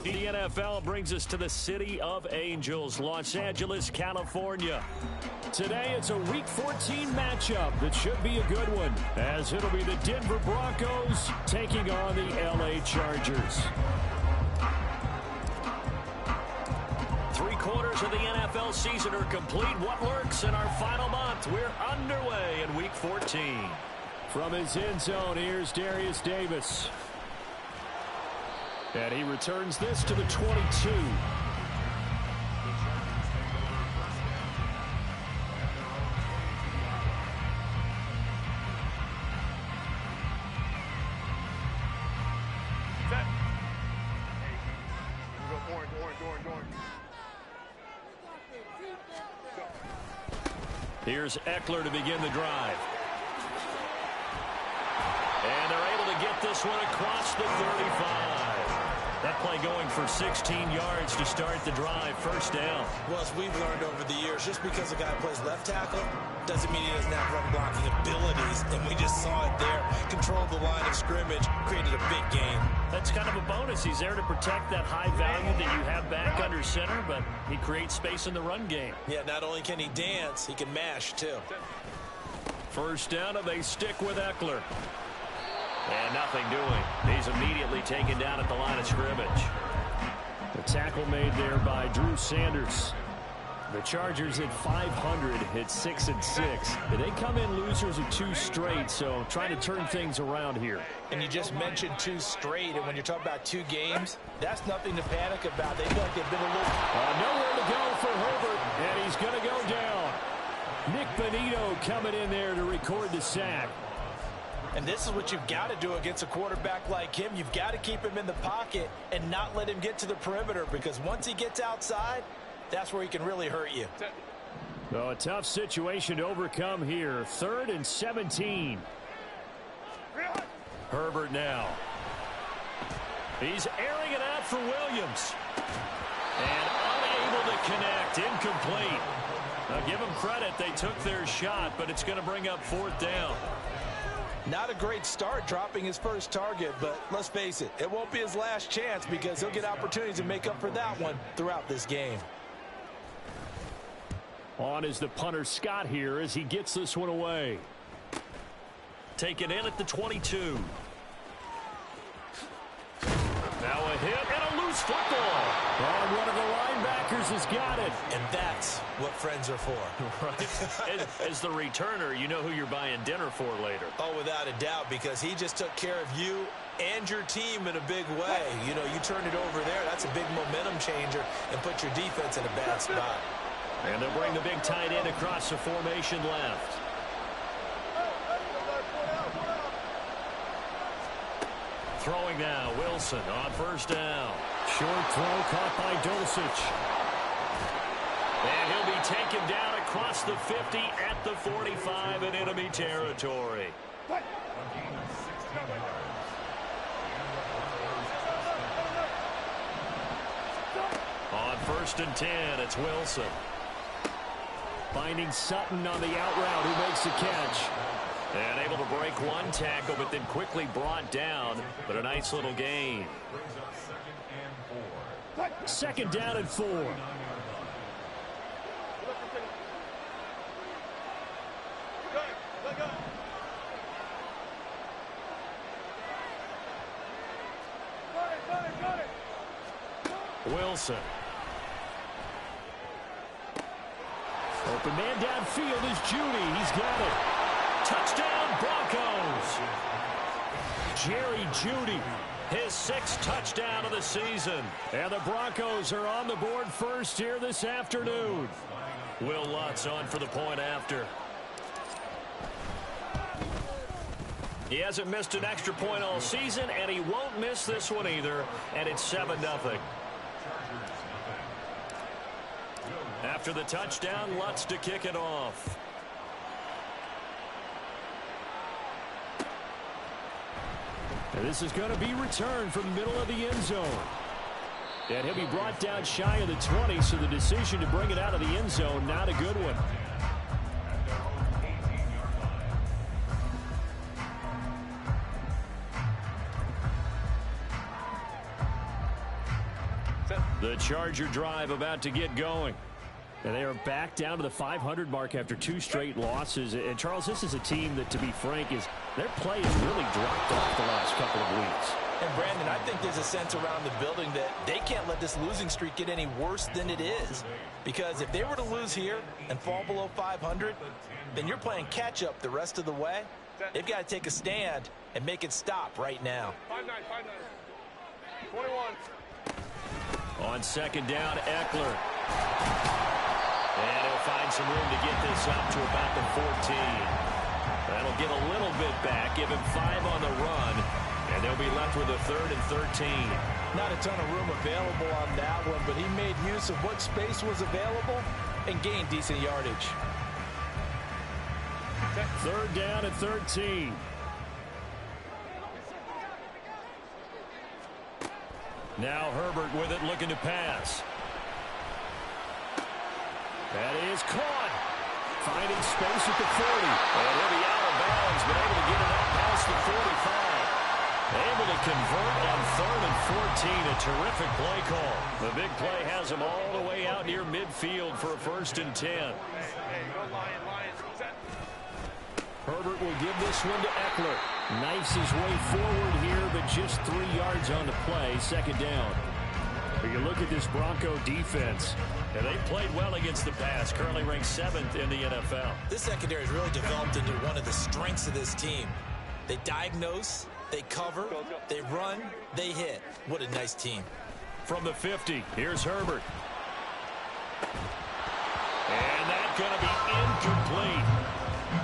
The NFL brings us to the City of Angels, Los Angeles, California. Today, it's a Week 14 matchup that should be a good one, as it'll be the Denver Broncos taking on the LA Chargers. 3/4 of the NFL season are complete. What lurks in our final month? We're underway in Week 14. From his end zone, here's Darius Davis. And he returns this to the 22. Here's Eckler to begin the drive. And they're able to get this one across the 35. That play going for 16 yards to start the drive. First down. Well, as we've learned over the years, just because a guy plays left tackle doesn't mean he doesn't have run blocking abilities. And we just saw it there. Controlled the line of scrimmage, created a big gain. That's kind of a bonus. He's there to protect that high value that you have back under center, but he creates space in the run game. Yeah, not only can he dance, he can mash too. First down, and they stick with Eckler. And nothing doing. He's immediately taken down at the line of scrimmage. The tackle made there by Drew Sanders. The Chargers at 500 hit 6-6. They come in losers of 2 straight, so trying to turn things around here. And you just mentioned 2 straight, and when you're talking about 2 games, that's nothing to panic about. They feel like they've been a little... nowhere to go for Herbert, and he's going to go down. Nick Benito coming in there to record the sack. And this is what you've got to do against a quarterback like him. You've got to keep him in the pocket and not let him get to the perimeter, because once he gets outside, that's where he can really hurt you. So a tough situation to overcome here. 3rd and 17. Herbert now. He's airing it out for Williams. And unable to connect. Incomplete. Now give them credit. They took their shot, but it's going to bring up 4th down. Not a great start dropping his first target, but let's face it, it won't be his last chance, because he'll get opportunities to make up for that one throughout this game. On is the punter Scott here as he gets this one away. Taken in at the 22. Now a hit and a loose football. Oh, one of the linebackers has got it. And that's what friends are for. Right. As the returner, you know who you're buying dinner for later. Oh, without a doubt, because he just took care of you and your team in a big way. You know, you turn it over there, that's a big momentum changer, and put your defense in a bad spot. And they'll bring the big tight end across the formation left. Throwing now, Wilson on first down. Short throw caught by Dulcich. And he'll be taken down across the 50 at the 45 in enemy territory. On 1st and 10, it's Wilson. Finding Sutton on the out route, who makes the catch. And able to break one tackle, but then quickly brought down. But a nice little gain. 2nd down and 4. Wilson. Open man downfield is Judy. He's got it. Touchdown, Broncos. Jeudy, his 6th touchdown of the season. And the Broncos are on the board first here this afternoon. Will Lutz on for the point after. He hasn't missed an extra point all season, and he won't miss this one either, and it's 7-0. After the touchdown, Lutz to kick it off. And this is going to be returned from the middle of the end zone. And he'll be brought down shy of the 20, so the decision to bring it out of the end zone, not a good one. The Charger drive about to get going. And they are back down to the 500 mark after 2 straight losses. And, Charles, this is a team that, to be frank, their play has really dropped off the last couple of weeks. And, Brandon, I think there's a sense around the building that they can't let this losing streak get any worse than it is. Because if they were to lose here and fall below 500, then you're playing catch-up the rest of the way. They've got to take a stand and make it stop right now. 5-9, 21. On second down, Eckler. And he'll find some room to get this up to about the 14. That'll get a little bit back, give him 5 on the run, and they'll be left with a 3rd and 13. Not a ton of room available on that one, but he made use of what space was available and gained decent yardage. 3rd down and 13. Now Herbert with it, looking to pass. That is caught. Finding space at the 40. And he'll be out of bounds, but able to get it up past the 45. Able to convert on 3rd and 14. A terrific play call. The big play has him all the way out near midfield for a 1st and 10. Herbert will give this one to Eckler. Knifes his way forward here, but just 3 yards on the play. 2nd down. But you look at this Bronco defense, and they played well against the pass, currently ranked 7th in the NFL. This secondary has really developed into one of the strengths of this team. They diagnose, they cover, they run, they hit. What a nice team. From the 50, here's Herbert. And that's going to be incomplete.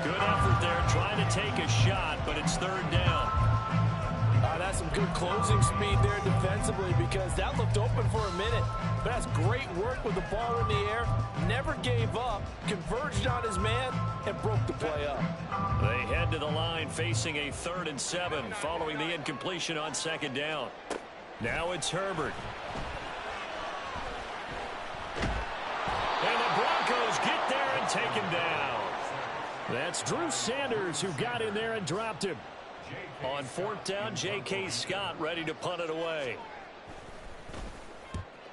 Good effort there, trying to take a shot, but it's 3rd down. That's some good closing speed there defensively, because that looked open for a minute. But that's great work with the ball in the air. Never gave up, converged on his man, and broke the play up. They head to the line facing a 3rd and 7 following the incompletion on 2nd down. Now it's Herbert. And the Broncos get there and take him down. That's Drew Sanders who got in there and dropped him. On 4th down, J.K. Scott ready to punt it away.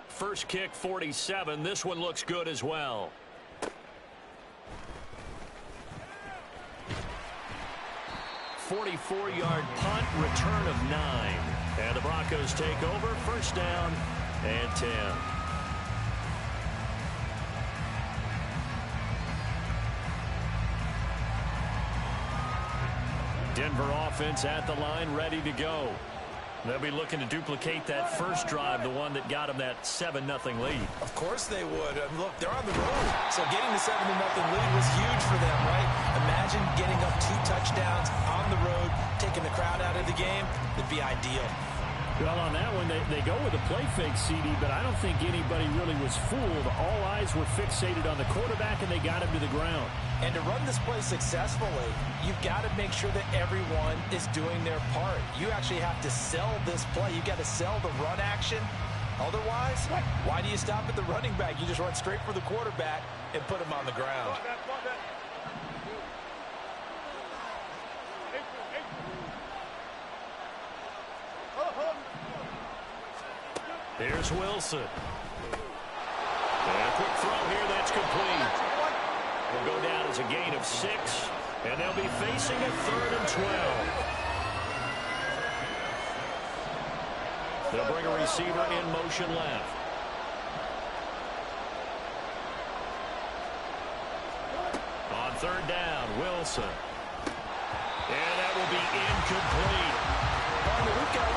First kick, 47. This one looks good as well. .44-yard punt, return of 9. And the Broncos take over, 1st down and 10. Denver offense at the line, ready to go. They'll be looking to duplicate that first drive, the one that got them that 7-0 lead. Of course they would. Look, they're on the road, so getting the 7-0 lead was huge for them, right? Imagine getting up 2 touchdowns on the road, taking the crowd out of the game. It'd be ideal. Well, on that one, they go with a play fake, CD, but I don't think anybody really was fooled. All eyes were fixated on the quarterback, and they got him to the ground. And to run this play successfully, you've got to make sure that everyone is doing their part. You actually have to sell this play. You've got to sell the run action. Otherwise, why do you stop at the running back? You just run straight for the quarterback and put him on the ground. Here's Wilson. And a quick throw here, that's complete. Will go down as a gain of 6, and they'll be facing a 3rd and 12. They'll bring a receiver in motion left. On 3rd down, Wilson. And that will be incomplete.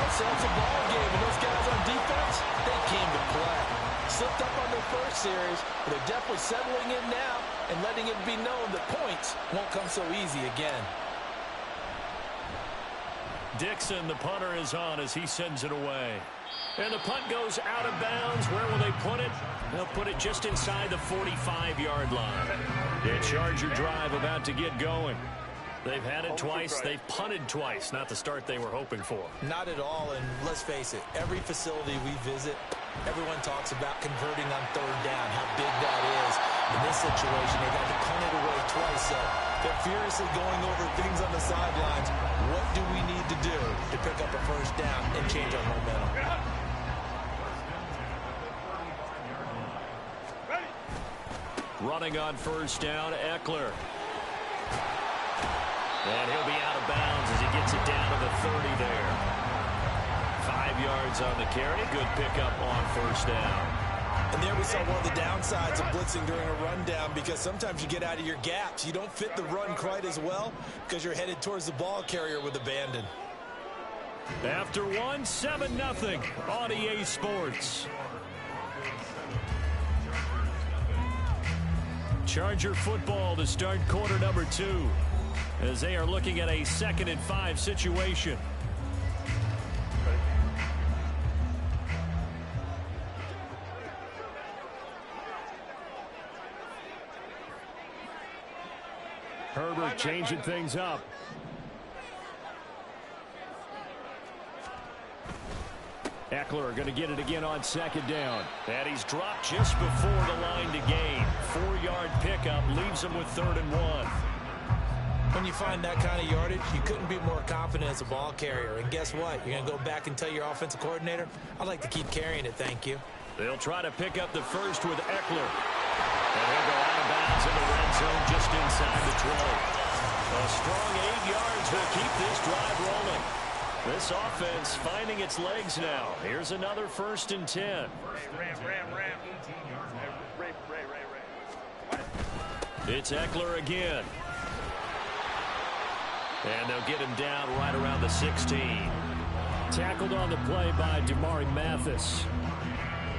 themselves a ball game, and those guys on defense, they came to play. Slipped up on their first series, but they're definitely settling in now and letting it be known that points won't come so easy again. Dixon, the punter, is on as he sends it away. And the punt goes out of bounds. Where will they put it? They'll put it just inside the 45-yard line. The Charger drive about to get going. They've had it twice. They've punted twice. Not the start they were hoping for. Not at all, and let's face it, every facility we visit, everyone talks about converting on third down, how big that is. In this situation, they got to punt it away twice, so they're furiously going over things on the sidelines. What do we need to do to pick up a first down and change our momentum? Running on first down, Eckler. And he'll be out of bounds as he gets it down to the 30 there. 5 yards on the carry. Good pickup on first down. And there we saw one of the downsides of blitzing during a rundown, because sometimes you get out of your gaps. You don't fit the run quite as well because you're headed towards the ball carrier with abandon. After one, 7-0 on EA Sports. Charger football to start quarter number 2. As they are looking at a 2nd and 5 situation. Herbert changing things up. Eckler going to get it again on 2nd down. And he's dropped just before the line to gain. 4-yard pickup leaves him with 3rd and 1. When you find that kind of yardage, you couldn't be more confident as a ball carrier. And guess what? You're going to go back and tell your offensive coordinator, I'd like to keep carrying it, thank you. They'll try to pick up the first with Eckler. And he'll go out of bounds in the red zone just inside the 20. A strong 8 yards will keep this drive rolling. This offense finding its legs now. Here's another 1st and 10. It's Eckler again. And they'll get him down right around the 16. Tackled on the play by Damari Mathis.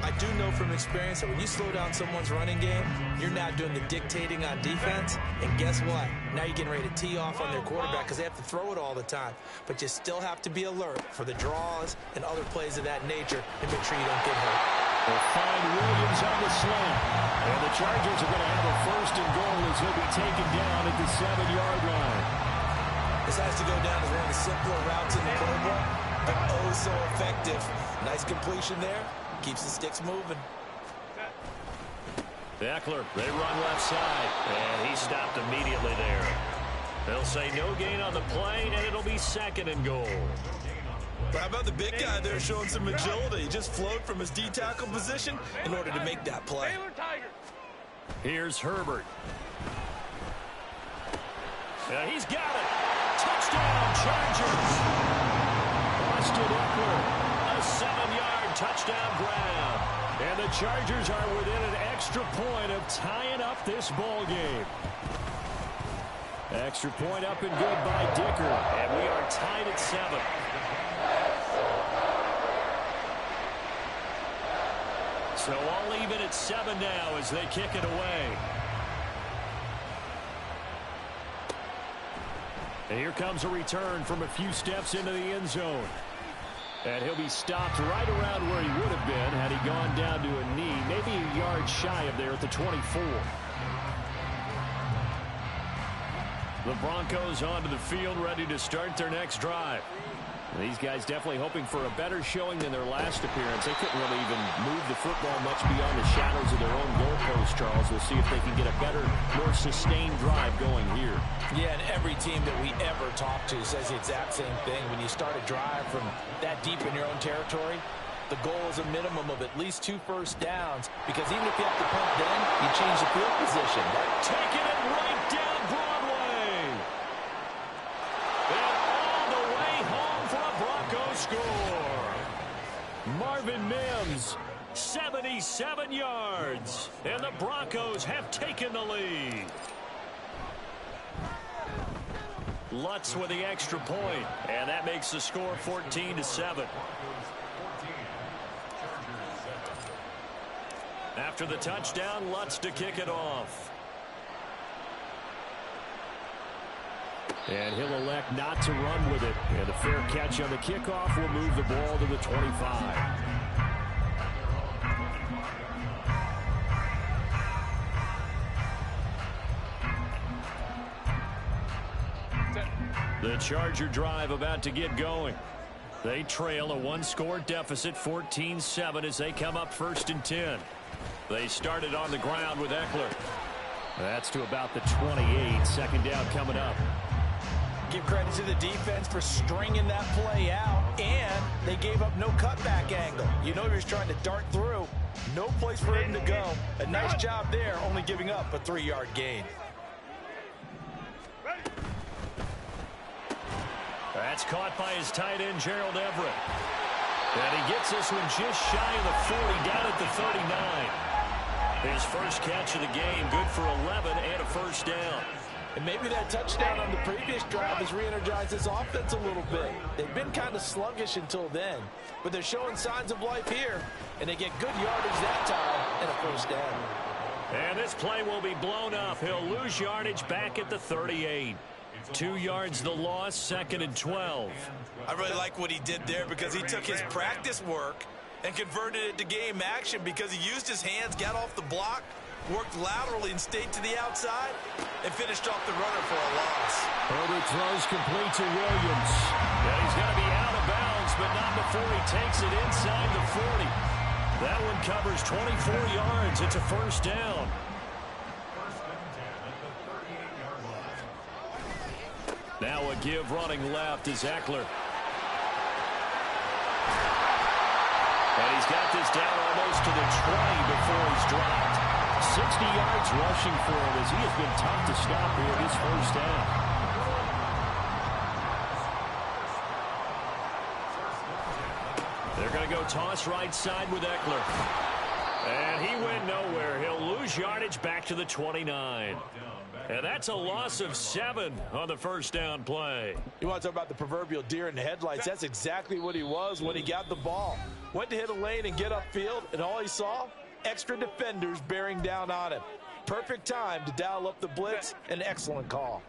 I do know from experience that when you slow down someone's running game, you're now doing the dictating on defense. And guess what? Now you're getting ready to tee off on their quarterback because they have to throw it all the time. But you still have to be alert for the draws and other plays of that nature and make sure you don't get hurt. They'll find Williams on the slant. And the Chargers are going to have a 1st and goal as he'll be taken down at the 7-yard line. This has to go down as one of the simpler routes in the playbook, but oh so effective. Nice completion there. Keeps the sticks moving. Eckler, they run left side, and he stopped immediately there. They'll say no gain on the play, and it'll be 2nd and goal. But how about the big guy there showing some agility? He just flowed from his D-tackle position in order to make that play. Here's Herbert. He's got it. Touchdown, Chargers. Austin Eckler, a 7-yard touchdown grab. And the Chargers are within an extra point of tying up this ball game. Extra point up and good by Dicker. And we are tied at 7. So all even at 7 now as they kick it away. And here comes a return from a few steps into the end zone. And he'll be stopped right around where he would have been had he gone down to a knee, maybe a yard shy of there at the 24. The Broncos onto the field, ready to start their next drive. These guys definitely hoping for a better showing than their last appearance. They couldn't really even move the football much beyond the shadows of their own goalpost, Charles. We'll see if they can get a better, more sustained drive going here. Yeah, and every team that we ever talk to says the exact same thing. When you start a drive from that deep in your own territory, the goal is a minimum of at least 2 first downs, because even if you have to punt then, you change the field position. Taking it right down Broadway. And all the way home for a Broncos score. Marvin Mims, 77 yards. And the Broncos have taken the lead. Lutz with the extra point, and that makes the score 14-7. After the touchdown, Lutz to kick it off. And he'll elect not to run with it. And a fair catch on the kickoff will move the ball to the 25. The Charger drive about to get going. They trail a one-score deficit, 14-7, as they come up 1st and 10. They started on the ground with Eckler. That's to about the 28. 2nd down coming up. Give credit to the defense for stringing that play out, and they gave up no cutback angle. You know he was trying to dart through. No place for him to go. A nice job there, only giving up a 3-yard gain. That's caught by his tight end, Gerald Everett. And he gets this one just shy of the 40, down at the 39. His first catch of the game, good for 11 and a 1st down. And maybe that touchdown on the previous drive has re-energized this offense a little bit. They've been kind of sluggish until then, but they're showing signs of life here, and they get good yardage that time and a 1st down. And this play will be blown up. He'll lose yardage back at the 38. 2 yards the loss, 2nd and 12. I really like what he did there because he took his practice work and converted it to game action because he used his hands, got off the block, worked laterally and stayed to the outside, and finished off the runner for a loss. Herbert throws complete to Williams. And he's going to be out of bounds, but not before he takes it inside the 40. That one covers 24 yards. It's a 1st down. Now a give running left is Eckler. And he's got this down almost to the 20 before he's dropped. 60 yards rushing for him as he has been tough to stop here this 1st down. They're going to go toss right side with Eckler. And he went nowhere. He'll lose yardage back to the 29. And that's a loss of 7 on the 1st down play. You want to talk about the proverbial deer in the headlights? That's exactly what he was when he got the ball. Went to hit a lane and get upfield, and all he saw? Extra defenders bearing down on him. Perfect time to dial up the blitz. An excellent call.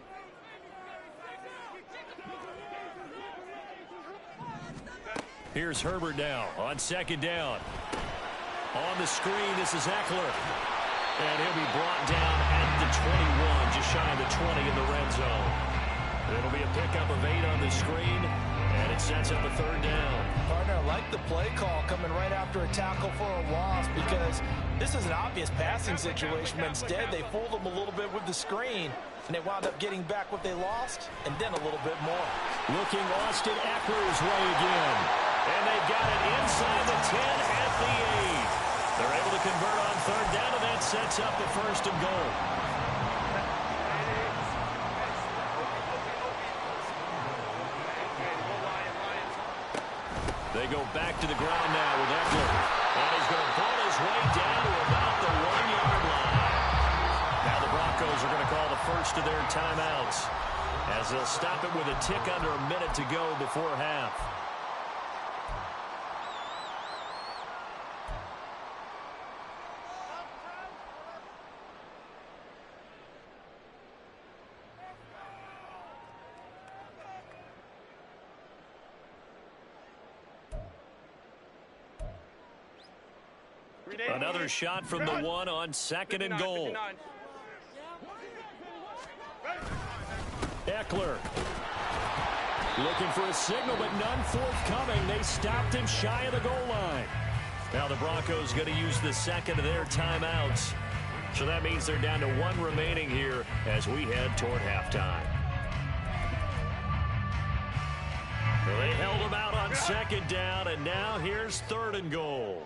Here's Herbert now on 2nd down. On the screen, this is Eckler. And he'll be brought down at the 21, just shy of the 20 in the red zone. It'll be a pickup of 8 on the screen, and it sets up a 3rd down. Partner, I like the play call coming right after a tackle for a loss because this is an obvious passing situation, but instead they fooled them a little bit with the screen, and they wound up getting back what they lost, and then a little bit more. Looking Austin Eckler's way again. And they've got it inside the 10 at the 8. They're able to convert on 3rd down, and that sets up the 1st and goal. They go back to the ground now with Eckler. And he's going to pull his way down to about the 1-yard line. Now the Broncos are going to call the first of their timeouts as they'll stop it with a tick under a minute to go before half. Another shot from the 1 on 2nd and goal. Eckler looking for a signal, but none forthcoming. They stopped him shy of the goal line. Now the Broncos going to use the 2nd of their timeouts. So that means they're down to 1 remaining here as we head toward halftime. So they held him out on 2nd down, and now here's 3rd and goal.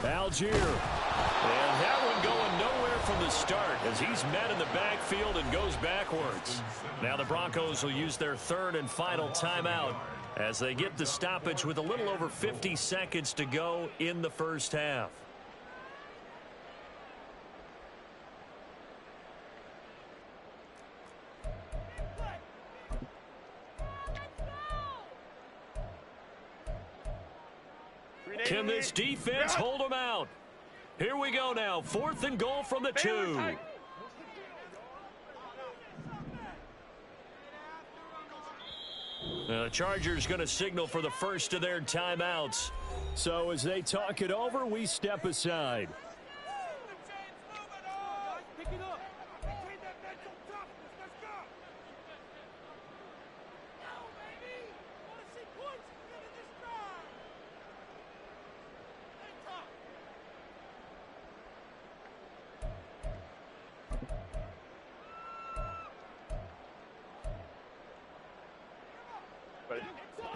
Algier. And that one going nowhere from the start as he's met in the backfield and goes backwards. Now the Broncos will use their 3rd and final timeout as they get the stoppage with a little over 50 seconds to go in the 1st half. Can this defense hold them out? Here we go now. 4th and goal from the 2. The Chargers going to signal for the first of their timeouts. So as they talk it over, we step aside.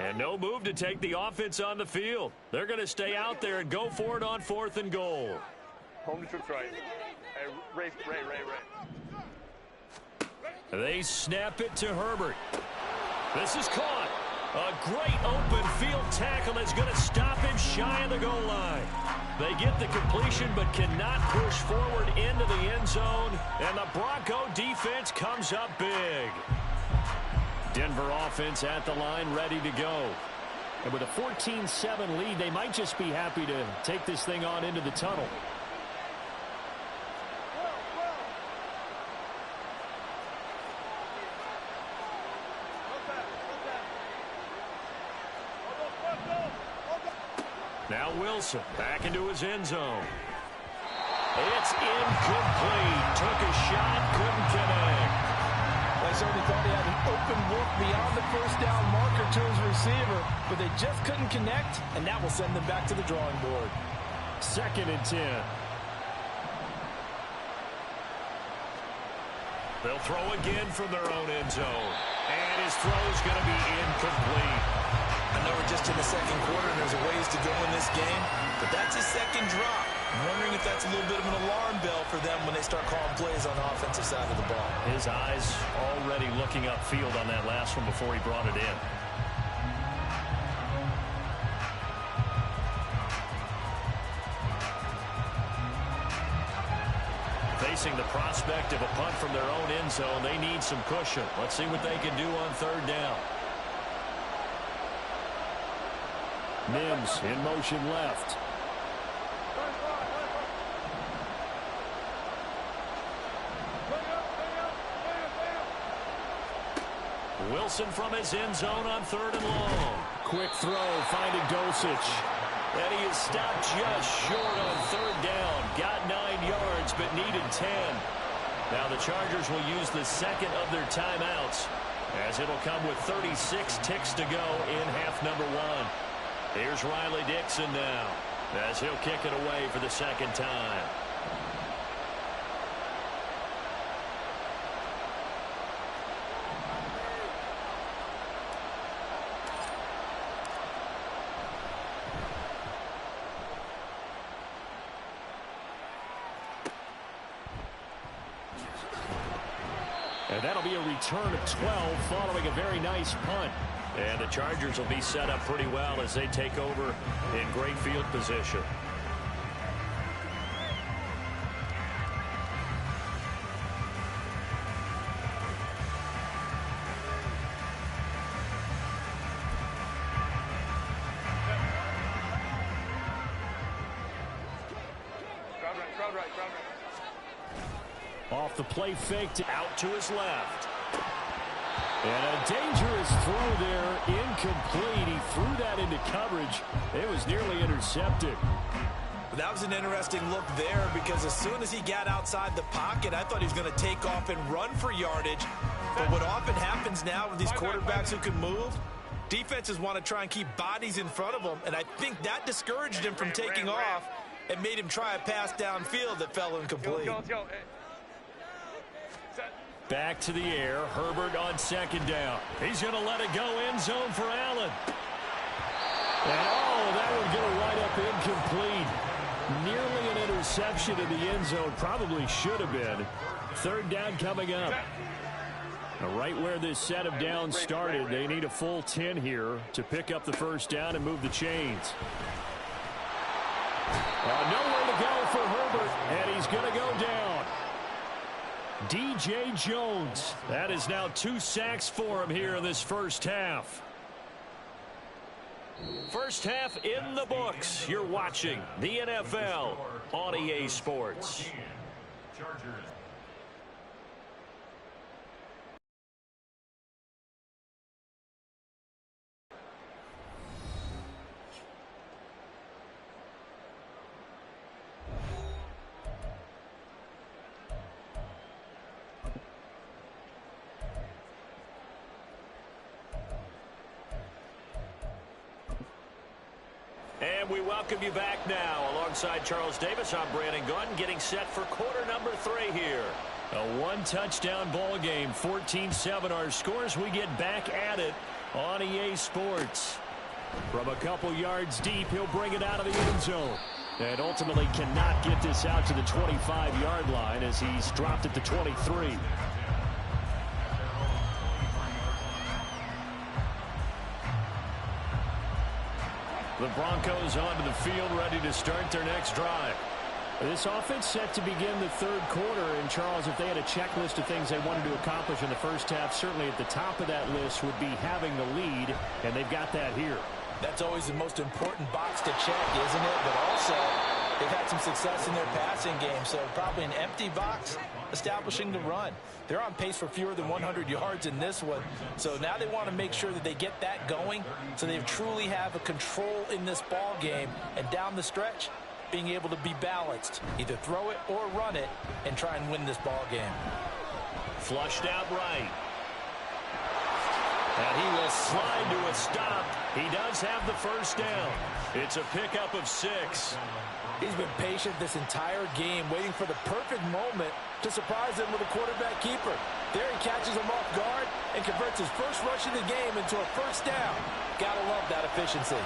And no move to take the offense on the field. They're going to stay out there and go for it on 4th and goal. Home to troops right. Hey, Ray. They snap it to Herbert. This is caught. A great open field tackle that's going to stop him shy of the goal line. They get the completion but cannot push forward into the end zone. And the Bronco defense comes up big. Denver offense at the line, ready to go. And with a 14-7 lead, they might just be happy to take this thing on into the tunnel. Now Wilson back into his end zone. It's incomplete. Took a shot, couldn't connect. I certainly thought he had an open look beyond the first down marker to his receiver, but they just couldn't connect, and that will send them back to the drawing board. 2nd and 10. They'll throw again from their own end zone. And his throw's going to be incomplete. I know we're just in the second quarter and there's a ways to go in this game, but that's his second drop. I'm wondering if that's a little bit of an alarm bell for them when they start calling plays on the offensive side of the ball. His eyes already looking upfield on that last one before he brought it in. Facing the prospect of a punt from their own end zone, they need some cushion. Let's see what they can do on 3rd down. Mims in motion left. Wilson from his end zone on 3rd and long. Quick throw, finding Dulcich. And he is stopped just short on 3rd down. Got 9 yards, but needed 10. Now the Chargers will use the second of their timeouts, as it'll come with 36 ticks to go in half number 1. Here's Riley Dixon now, as he'll kick it away for the second time. And that'll be a return of 12 following a very nice punt. And the Chargers will be set up pretty well as they take over in great field position. Crowd right. Off the play faked out to his left. And a dangerous throw there, incomplete. He threw that into coverage. It was nearly intercepted. That was an interesting look there because as soon as he got outside the pocket, I thought he was going to take off and run for yardage. But what often happens now with these quarterbacks who can move, defenses want to try and keep bodies in front of them, and I think that discouraged him from taking off and made him try a pass downfield that fell incomplete. Let's go. Back to the air. Herbert on 2nd down. He's going to let it go end zone for Allen. And that would get a right up incomplete. Nearly an interception in the end zone. Probably should have been. 3rd down coming up. Now, right where this set of downs started, they need a full 10 here to pick up the first down and move the chains. Nowhere to go for Herbert, and he's going to go down. DJ Jones. That is now 2 sacks for him here in this first half. First half in the books. You're watching the NFL on EA Sports. And we welcome you back now. Alongside Charles Davis, I'm Brandon Gunn, getting set for quarter number 3 here. A one-touchdown ball game, 14-7 our scores. We get back at it on EA Sports. From a couple yards deep, he'll bring it out of the end zone. And ultimately cannot get this out to the 25-yard line as he's dropped at the 23. The Broncos onto the field, ready to start their next drive. This offense set to begin the third quarter. And, Charles, if they had a checklist of things they wanted to accomplish in the first half, certainly at the top of that list would be having the lead, and they've got that here. That's always the most important box to check, isn't it? But also, they've had some success in their passing game, so probably an empty box establishing the run. They're on pace for fewer than 100 yards in this one, so now they want to make sure that they get that going so they truly have a control in this ball game, and down the stretch, being able to be balanced, either throw it or run it, and try and win this ball game. Flushed out right. And he will slide to a stop. He does have the first down. It's a pickup of 6. He's been patient this entire game, waiting for the perfect moment to surprise him with a quarterback keeper. There he catches him off guard and converts his first rush of the game into a first down. Gotta love that efficiency.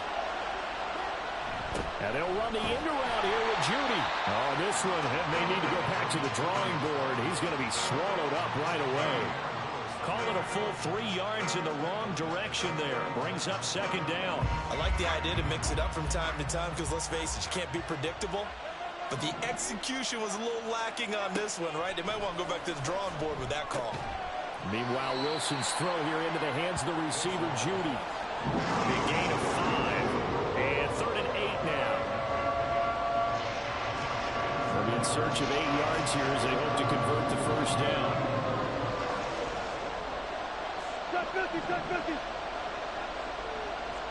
And they'll run the end around here with Judy. Oh, this one may need to go back to the drawing board. He's going to be swallowed up right away. Call it a full 3 yards in the wrong direction there. Brings up second down. I like the idea to mix it up from time to time because, let's face it, you can't be predictable. But the execution was a little lacking on this one, right? They might want to go back to the drawing board with that call. Meanwhile, Wilson's throw here into the hands of the receiver, Judy. Big gain of 5. And 3rd and 8 now. They'll be in search of 8 yards here as they hope to convert the first down.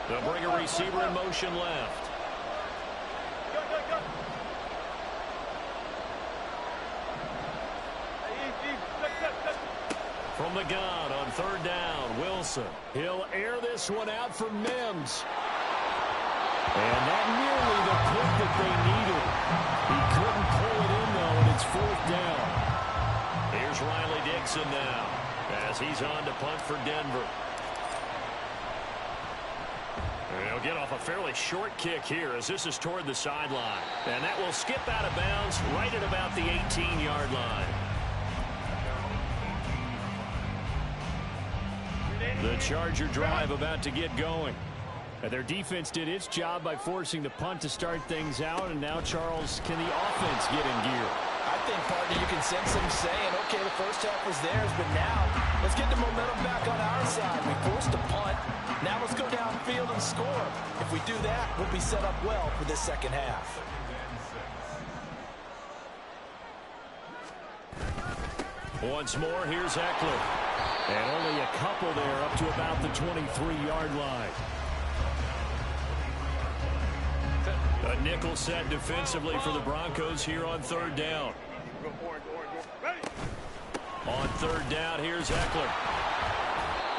They'll bring a receiver in motion left. From the gun on 3rd down, Wilson. He'll air this one out for Mims. And not nearly the pick that they needed. He couldn't pull it in, though, and it's 4th down. Here's Riley Dixon now as he's on to punt for Denver. And he'll get off a fairly short kick here as this is toward the sideline. And that will skip out of bounds right at about the 18-yard line. The Charger drive about to get going. Their defense did its job by forcing the punt to start things out, and now, Charles, can the offense get in gear? I think, partner, you can sense them saying, okay, the first half was theirs, but now let's get the momentum back on our side. We forced a punt. Now let's go downfield and score. If we do that, we'll be set up well for this second half. Once more, here's Eckler. And only a couple there up to about the 23-yard line. A nickel set defensively for the Broncos here on 3rd down. On 3rd down, here's Eckler.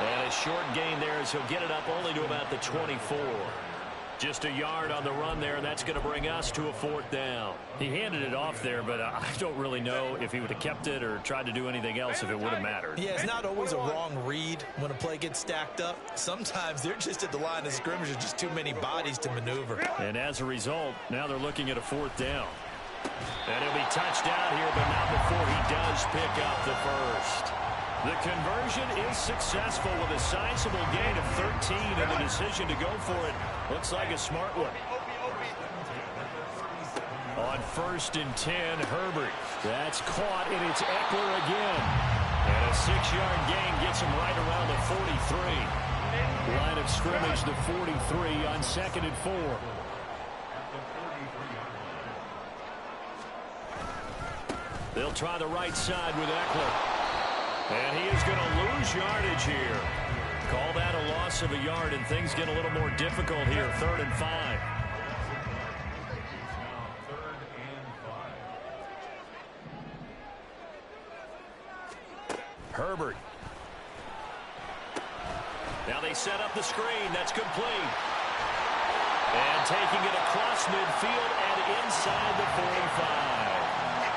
And a short gain there as he'll get it up only to about the 24. Just a yard on the run there, and that's going to bring us to a 4th down. He handed it off there, but I don't really know if he would have kept it or tried to do anything else if it would have mattered. Yeah, it's not always a wrong read when a play gets stacked up. Sometimes they're just at the line of scrimmage with just too many bodies to maneuver. And as a result, now they're looking at a 4th down. And he'll be touched out here, but not before he does pick up the first. The conversion is successful with a sizable gain of 13, and the decision to go for it looks like a smart one. On 1st and 10, Herbert. That's caught, and it's Eckler again. And a 6-yard gain gets him right around the 43. Line of scrimmage, the 43 on 2nd and 4. They'll try the right side with Eckler. And he is going to lose yardage here. Call that a loss of a yard, and things get a little more difficult here. 3rd and 5. Herbert. Now they set up the screen. That's complete. And taking it across midfield and inside the 45.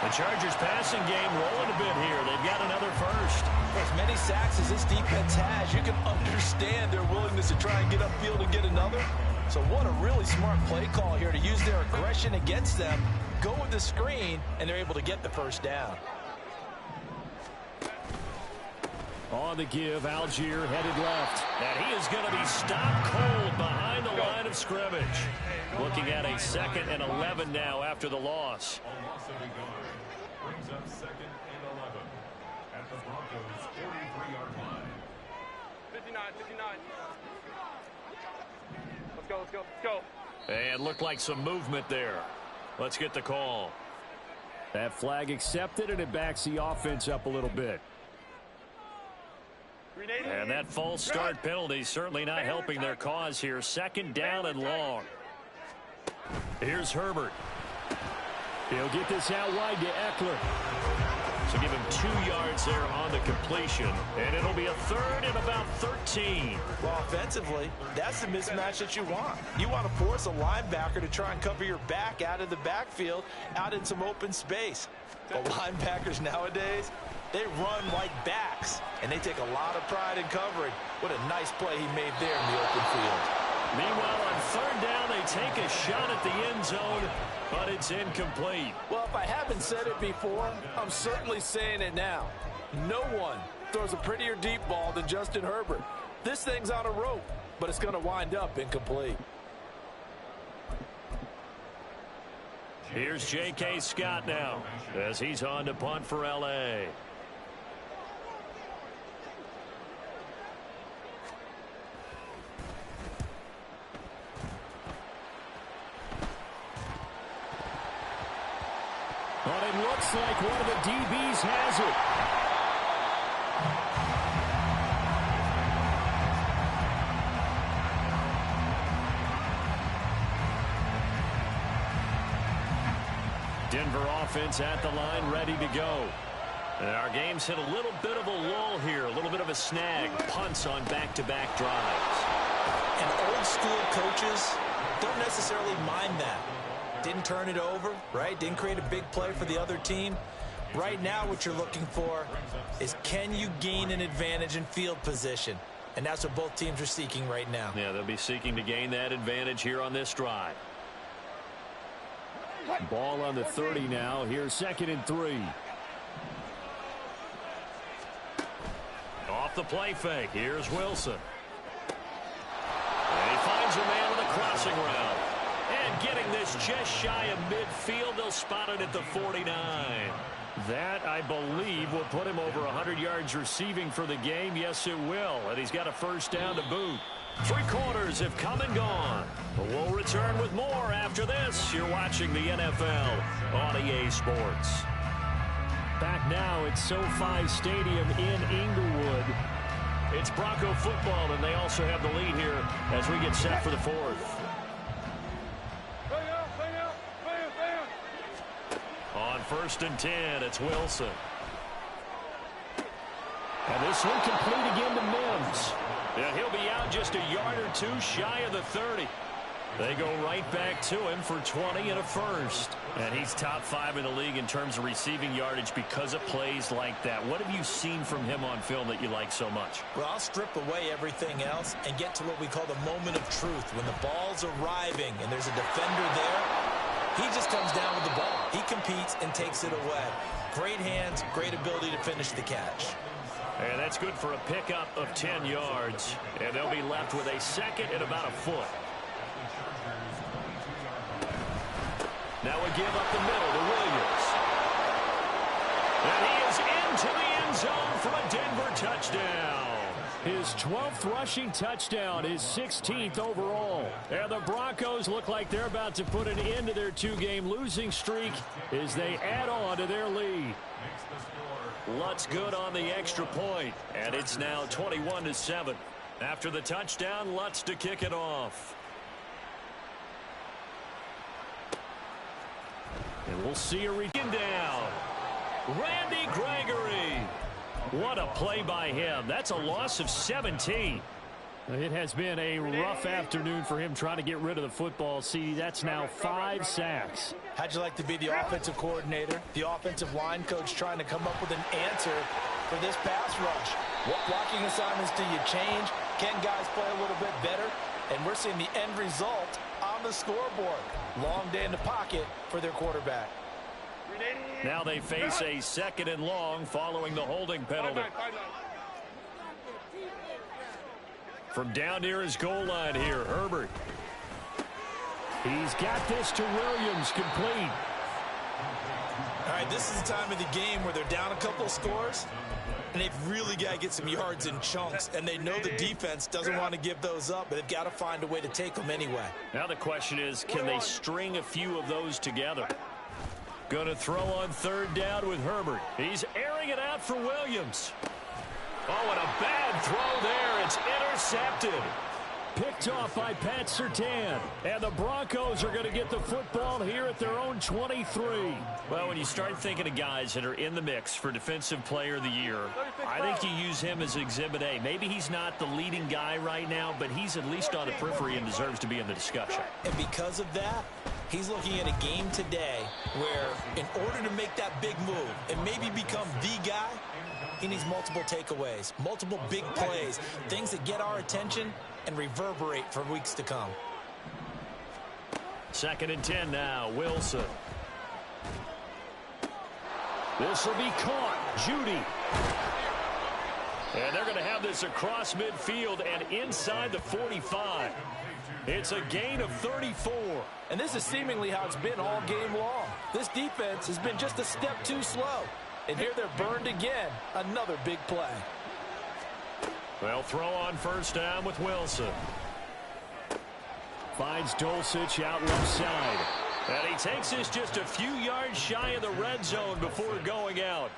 The Chargers passing game rolling a bit here. They've got another first. As many sacks as this defense has, you can understand their willingness to try and get upfield and get another. So what a really smart play call here to use their aggression against them. Go with the screen, and they're able to get the first down. On the give, Algier headed left. And he is going to be stopped cold behind the line of scrimmage. Looking at a 2nd and 11 now after the loss. Brings up 2nd and 11 at the Broncos' 43-yard line. 59, 59. Let's go, let's go, let's go. And looked like some movement there. Let's get the call. That flag accepted, and it backs the offense up a little bit. And that false start penalty certainly not helping their cause here. 2nd down and long. Here's Herbert. He'll get this out wide to Eckler. So give him 2 yards there on the completion. And it'll be a 3rd and about 13. Well, offensively, that's the mismatch that you want. You want to force a linebacker to try and cover your back out of the backfield, out in some open space. But linebackers nowadays, they run like backs, and they take a lot of pride in covering. What a nice play he made there in the open field. Meanwhile, on 3rd down, they take a shot at the end zone, but it's incomplete. Well, if I haven't said it before, I'm certainly saying it now. No one throws a prettier deep ball than Justin Herbert. This thing's on a rope, but it's going to wind up incomplete. Here's J.K. Scott now as he's on to punt for L.A. But it looks like one of the DBs has it. Denver offense at the line, ready to go. And our game's hit a little bit of a lull here, a little bit of a snag. Punts on back-to-back drives. And old-school coaches don't necessarily mind that. Didn't turn it over, right? Didn't create a big play for the other team. Right now what you're looking for is, can you gain an advantage in field position? And that's what both teams are seeking right now. Yeah, they'll be seeking to gain that advantage here on this drive. Ball on the 30 now. Here's 2nd and 3. Off the play fake. Here's Wilson. And he finds a man with a crossing route. And getting this just shy of midfield, they'll spot it at the 49. That, I believe, will put him over 100 yards receiving for the game. Yes, it will. And he's got a first down to boot. 3 quarters have come and gone. But we'll return with more after this. You're watching the NFL on EA Sports. Back now at SoFi Stadium in Inglewood. It's Bronco football, and they also have the lead here as we get set for the 4th. On 1st and 10, it's Wilson. And this one complete again to Mims. Yeah, he'll be out just a yard or 2 shy of the 30. They go right back to him for 20 and a first. And he's top 5 in the league in terms of receiving yardage because of plays like that. What have you seen from him on film that you like so much? Well, I'll strip away everything else and get to what we call the moment of truth. When the ball's arriving and there's a defender there, he just comes down with the ball. He competes and takes it away. Great hands, great ability to finish the catch. And that's good for a pickup of 10 yards. And they'll be left with a 2nd and about a foot. Now we give up the middle to Williams. And he is into the end zone for a Denver touchdown. His 12th rushing touchdown, his 16th overall. And the Broncos look like they're about to put an end to their two-game losing streak as they add on to their lead. Lutz good on the extra point, and it's now 21-7. After the touchdown, Lutz to kick it off. And we'll see a return down. Randy Gregory. What a play by him. That's a loss of 17. It has been a rough afternoon for him trying to get rid of the football. See, that's now 5 sacks. How'd you like to be the offensive coordinator, the offensive line coach trying to come up with an answer for this pass rush? What blocking assignments do you change? Can guys play a little bit better? And we're seeing the end result on the scoreboard. Long day in the pocket for their quarterback. Now they face a 2nd and long following the holding penalty. From down near his goal line here, Herbert. He's got this to Williams, complete. All right, this is the time of the game where they're down a couple of scores, and they've really got to get some yards in chunks, and they know the defense doesn't want to give those up, but they've got to find a way to take them anyway. Now the question is, can they string a few of those together? Going to throw on 3rd down with Herbert. He's airing it out for Williams. Oh, and a bad throw there. It's intercepted. Picked off by Pat Surtain. And the Broncos are going to get the football here at their own 23. Well, when you start thinking of guys that are in the mix for Defensive Player of the Year, I think you use him as Exhibit A. Maybe he's not the leading guy right now, but he's at least on the periphery and deserves to be in the discussion. And because of that, he's looking at a game today where in order to make that big move and maybe become the guy, he needs multiple takeaways, multiple big plays, things that get our attention and reverberate for weeks to come. 2nd and 10 now, Wilson. This will be caught. Judy. And they're going to have this across midfield and inside the 45. It's a gain of 34. And this is seemingly how it's been all game long. This defense has been just a step too slow. And here they're burned again. Another big play. They'll throw on 1st down with Wilson. Finds Dulcich out left side. And he takes this just a few yards shy of the red zone before going out.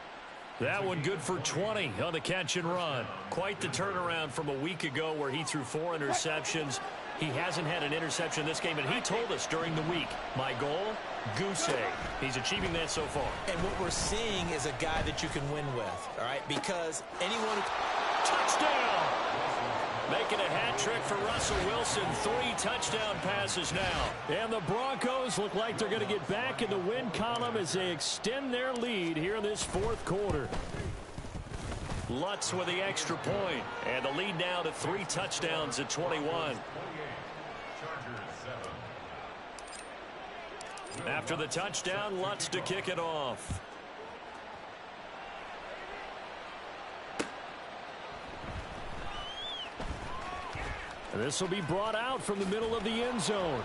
That one good for 20 on the catch and run. Quite the turnaround from a week ago where he threw 4 interceptions. He hasn't had an interception this game, and he told us during the week, my goal, goose egg. He's achieving that so far. And what we're seeing is a guy that you can win with, all right? Because anyone... Touchdown! Making a hat trick for Russell Wilson. 3 touchdown passes now. And the Broncos look like they're going to get back in the win column as they extend their lead here in this 4th quarter. Lutz with the extra point. And the lead now to 3 touchdowns at 21. After the touchdown, Lutz to kick it off. This will be brought out from the middle of the end zone.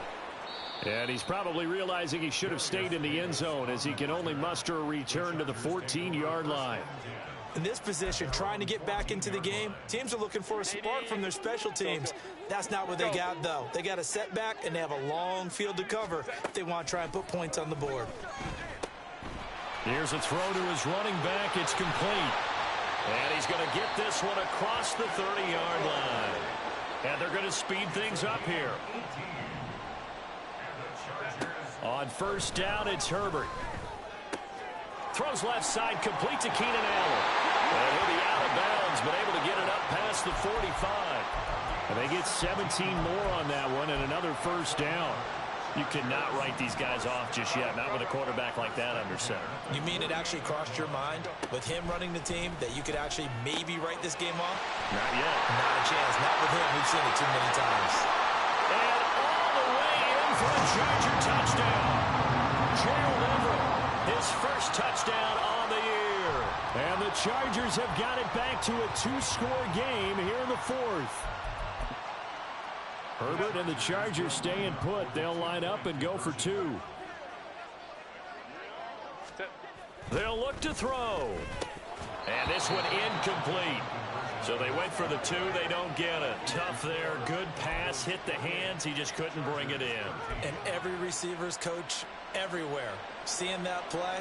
And he's probably realizing he should have stayed in the end zone as he can only muster a return to the 14-yard line. In this position, trying to get back into the game, teams are looking for a spark from their special tems. That's not what they got, though. They got a setback, and they have a long field to cover if they want to try and put points on the board. Here's a throw to his running back. It's complete. And he's going to get this one across the 30-yard line. And they're going to speed things up here. On 1st down, it's Herbert. Throws left side, complete to Keenan Allen. And he'll be out of bounds, but able to get it up past the 45. And they get 17 more on that one and another 1st down. You cannot write these guys off just yet, not with a quarterback like that under center. You mean it actually crossed your mind with him running the team that you could actually maybe write this game off? Not yet. Not a chance. Not with him. We've seen it too many times. And all the way in for a Charger touchdown. Gerald Everett, his 1st touchdown on the year. And the Chargers have got it back to a 2-score game here in the 4th. Herbert and the Chargers staying put. They'll line up and go for 2. They'll look to throw. And this one incomplete. So they went for the 2. They don't get it. Tough there. Good pass. Hit the hands. He just couldn't bring it in. And every receiver's coach everywhere. Seeing that play,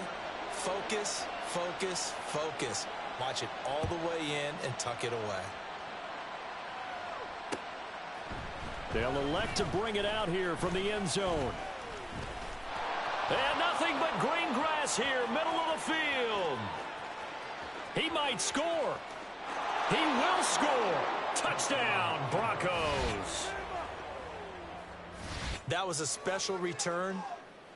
focus, focus, focus. Watch it all the way in and tuck it away. They'll elect to bring it out here from the end zone. And nothing but green grass here, middle of the field. He might score. He will score. Touchdown, Broncos. That was a special return,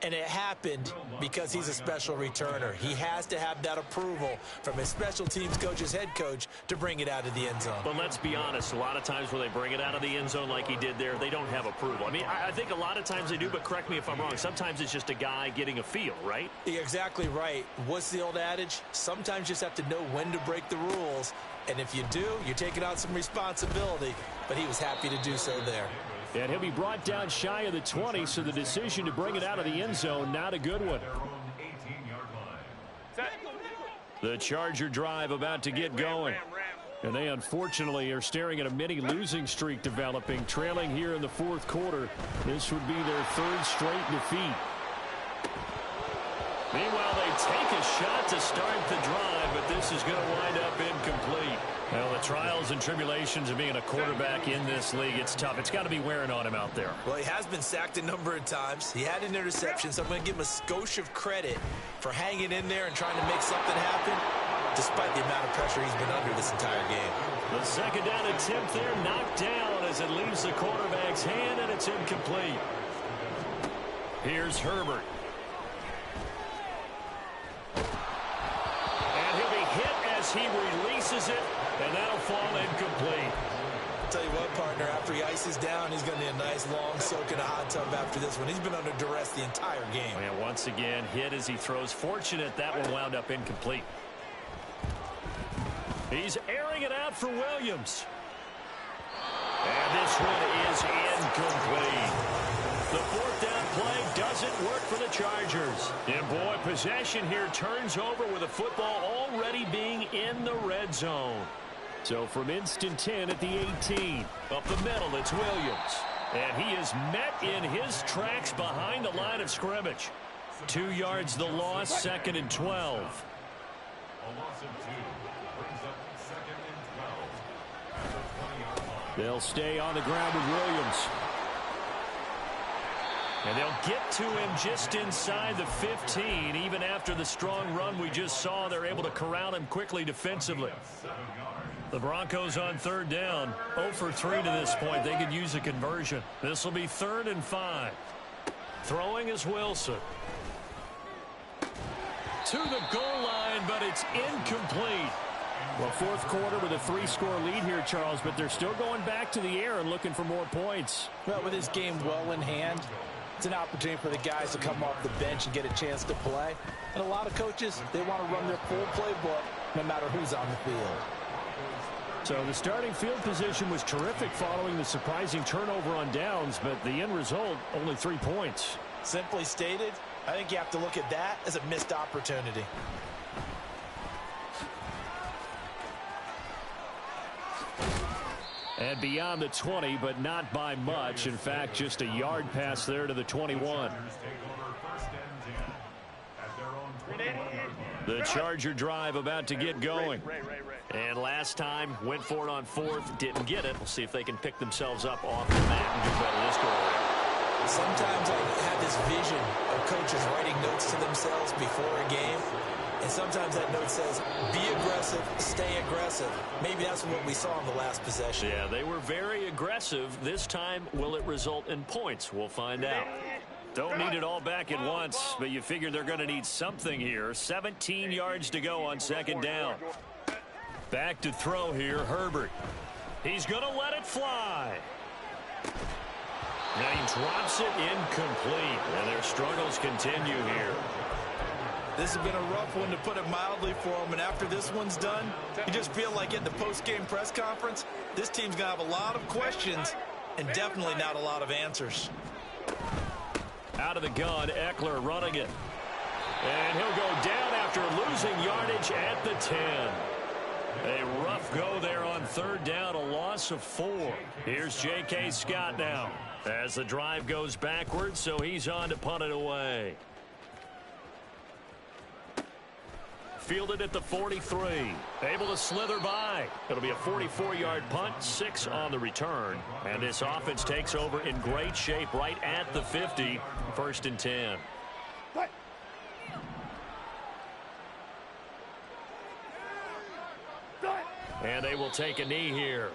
and it happened because he's a special returner. He has to have that approval from his special teams coach, his head coach, to bring it out of the end zone. But let's be honest, a lot of times when they bring it out of the end zone like he did there, they don't have approval. I mean, I think a lot of times they do, but correct me if I'm wrong. Sometimes it's just a guy getting a feel, right? You're exactly right. What's the old adage? Sometimes you just have to know when to break the rules. And if you do, you're taking on some responsibility. But he was happy to do so there. And he'll be brought down shy of the 20, so the decision to bring it out of the end zone, not a good one. The Charger drive about to get going. And they unfortunately are staring at a mini losing streak developing, trailing here in the fourth quarter. This would be their 3rd straight defeat. Meanwhile, they take a shot to start the drive, but this is going to wind up incomplete. Well, the trials and tribulations of being a quarterback in this league, it's tough. It's got to be wearing on him out there. Well, he has been sacked a number of times. He had an interception, so I'm going to give him a skosh of credit for hanging in there and trying to make something happen, despite the amount of pressure he's been under this entire game. The second down attempt there knocked down as it leaves the quarterback's hand, and it's incomplete. Here's Herbert. And he'll be hit as he releases it, and that'll fall incomplete. I'll tell you what, partner, after he ices down, he's going to need a nice long soak in a hot tub after this one. He's been under duress the entire game. And once again, hit as he throws. Fortunate that one wound up incomplete. He's airing it out for Williams. And this one is incomplete. The 4th down play doesn't work for the Chargers. And boy, possession here turns over with the football already being in the red zone. So from instant 10 at the 18. Up the middle, it's Williams. And he is met in his tracks behind the line of scrimmage. 2 yards the loss, 2nd and 12. A loss of 2 brings up 2nd and 12 at the 20-yard line. They'll stay on the ground with Williams. And they'll get to him just inside the 15. Even after the strong run we just saw, they're able to corral him quickly defensively. The Broncos on 3rd down. 0 for 3 to this point. They could use a conversion. This will be 3rd and 5. Throwing is Wilson. To the goal line, but it's incomplete. Well, 4th quarter with a 3-score lead here, Charles, but they're still going back to the air and looking for more points. Well, with this game well in hand, it's an opportunity for the guys to come off the bench and get a chance to play. And a lot of coaches, they want to run their full playbook no matter who's on the field. So the starting field position was terrific following the surprising turnover on downs, but the end result, only 3 points. Simply stated, I think you have to look at that as a missed opportunity. And beyond the 20, but not by much. In fact, just a yard pass there to the 21. The Charger drive about to get going. And last time, went for it on 4th, didn't get it. We'll see if they can pick themselves up off the mat and do better this go around. Sometimes I have this vision of coaches writing notes to themselves before a game. And sometimes that note says, be aggressive, stay aggressive. Maybe that's what we saw in the last possession. Yeah, they were very aggressive. This time, will it result in points? We'll find out. Don't need it all back at once, but you figure they're going to need something here. 17 yards to go on 2nd down. Back to throw here, Herbert. He's going to let it fly. Now he drops it incomplete, and their struggles continue here. This has been a rough one, to put it mildly, for them. And after this one's done, you just feel like at the post-game press conference, this team's going to have a lot of questions and definitely not a lot of answers. Out of the gun, Eckler running it. And he'll go down after losing yardage at the 10. A rough go there on third down, a loss of 4. Here's J.K. Scott now as the drive goes backwards, so he's on to punt it away. Fielded at the 43. Able to slither by. It'll be a 44-yard punt, 6 on the return. And this offense takes over in great shape right at the 50. 1st and 10. And they will take a knee here.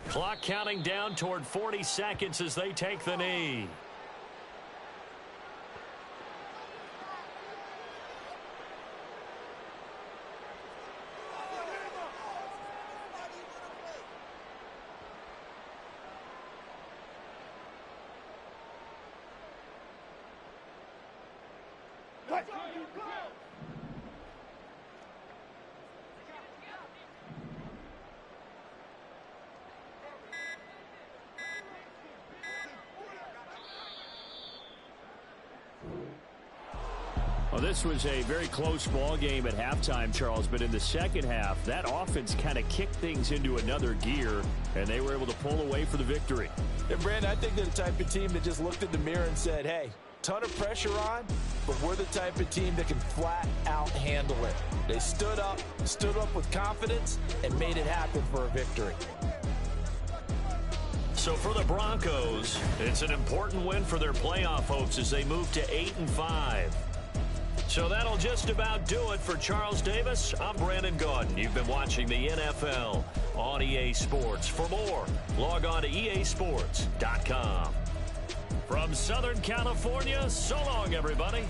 Clock counting down toward 40 seconds as they take the knee. Well, this was a very close ball game at halftime, Charles, but in the second half, that offense kind of kicked things into another gear, and they were able to pull away for the victory. And, Brandon, I think they're the type of team that just looked in the mirror and said, hey, ton of pressure on, but we're the type of team that can flat out handle it. They stood up with confidence, and made it happen for a victory. So for the Broncos, it's an important win for their playoff hopes as they move to 8-5. So that'll just about do it for Charles Davis. I'm Brandon Gaudin. You've been watching the NFL on EA Sports. For more, log on to easports.com. From Southern California, so long, everybody.